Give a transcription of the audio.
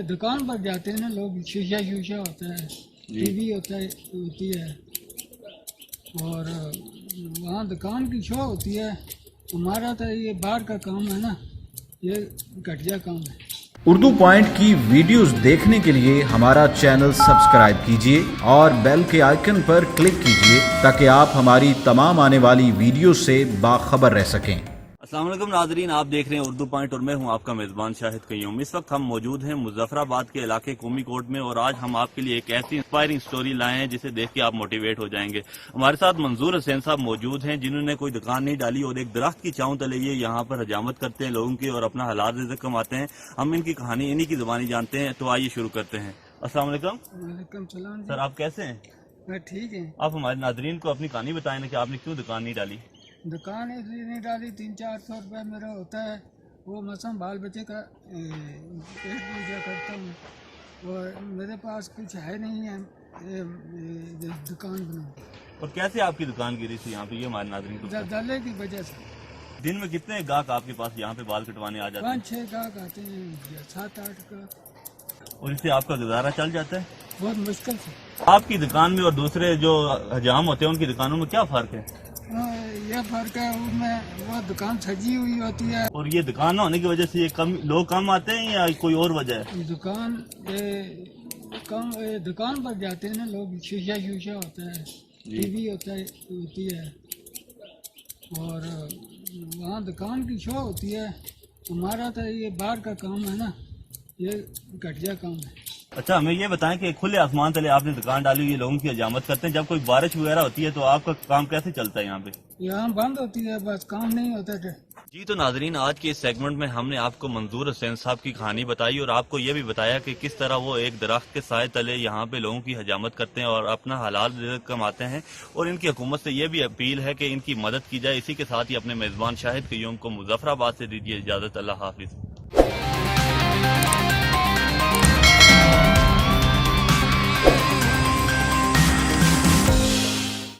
دکان پر جاتے ہیں نا لوگ، شیشہ ہوتا ہے، ٹی وی ہوتی ہے، اور وہاں دکان کی شو ہوتی ہے. ہمارا تو یہ باہر کا کام ہے نا، یہ گھٹیا کام ہے. اردو پوائنٹ کی ویڈیوز دیکھنے کے لیے ہمارا چینل سبسکرائب کیجیے اور بیل کے آئیکن پر کلک کیجیے تاکہ آپ ہماری تمام آنے والی ویڈیوز سے باخبر رہ سکیں. السلام علیکم ناظرین، آپ دیکھ رہے ہیں اردو پوائنٹ اور میں ہوں آپ کا میزبان شاہد قیوم. اس وقت ہم موجود ہیں مظفر آباد کے علاقے قومی کوٹ میں، اور آج ہم آپ کے لیے ایک ایسی انسپائرنگ سٹوری لائے ہیں جسے دیکھ کے آپ موٹیویٹ ہو جائیں گے. ہمارے ساتھ منظور حسین صاحب موجود ہیں جنہوں نے کوئی دکان نہیں ڈالی اور ایک درخت کی چھاؤں تلے یہ یہاں پر حجامت کرتے ہیں لوگوں کی اور اپنا حلال رزق کماتے ہیں. ہم ان کی کہانی انہی کی زبانی جانتے ہیں، تو آئیے شروع کرتے ہیں. السلام علیکم. وعلیکم السلام. سر آپ کیسے ہیں؟ میں ٹھیک ہے. آپ ہمارے ناظرین کو اپنی کہانی بتائیں نا کہ آپ نے کیوں دکان نہیں ڈالی. دکان اس لیے نہیں ڈالی، 300-400 روپے میرا ہوتا ہے، وہ مثلا بال بچے کا پیٹ پوجا کرتا ہوں، اور میرے پاس کچھ ہے نہیں ہے دکان بناؤں. اور کیسے آپ کی دکان گری تھی یہاں پہ، یہ ہمارے ناظرین کو زلزلے کی وجہ سے. دن میں کتنے گاہک آپ کے پاس یہاں پہ بال کٹوانے آ جاتے ہیں؟ 5-6 گاہک آتے ہیں، 7-8 کا. اور اس سے آپ کا گزارا چل جاتا ہے؟ بہت مشکل سے. آپ کی دکان میں اور دوسرے جو حجام ہوتے ہیں ان کی دکانوں میں کیا فرق ہے؟ یہ فرق ہے، ان میں وہ دکان سجی ہوئی ہوتی ہے. اور یہ دکان نہ ہونے کی وجہ سے یہ لوگ کم آتے ہیں یا کوئی اور وجہ ہے؟ دکان پر جاتے ہیں نا لوگ، شیشہ ہوتا ہے، ٹی وی ہوتی ہے، اور وہاں دکان کی شو ہوتی ہے. ہمارا تو یہ باہر کا کام ہے نا، یہ گھٹیا کام ہے. اچھا ہمیں یہ بتائیں کہ کھلے آسمان تلے آپ نے دکان ڈالی، یہ لوگوں کی حجامت کرتے ہیں، جب کوئی بارش وغیرہ ہوتی ہے تو آپ کا کام کیسے چلتا ہے یہاں پہ؟ یہاں بند ہوتی ہے، بس کام نہیں ہوتا تھا. جی تو ناظرین، آج کے اس سیگمنٹ میں ہم نے آپ کو منظور حسین صاحب کی کہانی بتائی اور آپ کو یہ بھی بتایا کہ کس طرح وہ ایک درخت کے سائے تلے یہاں پہ لوگوں کی حجامت کرتے ہیں اور اپنا حلال رزق کماتے ہیں، اور ان کی حکومت سے یہ بھی اپیل ہے کہ ان کی مدد کی جائے. اسی کے ساتھ ہی اپنے میزبان شاہد قیوم کو مظفر آباد سے دیجیے اجازت. اللہ حافظ.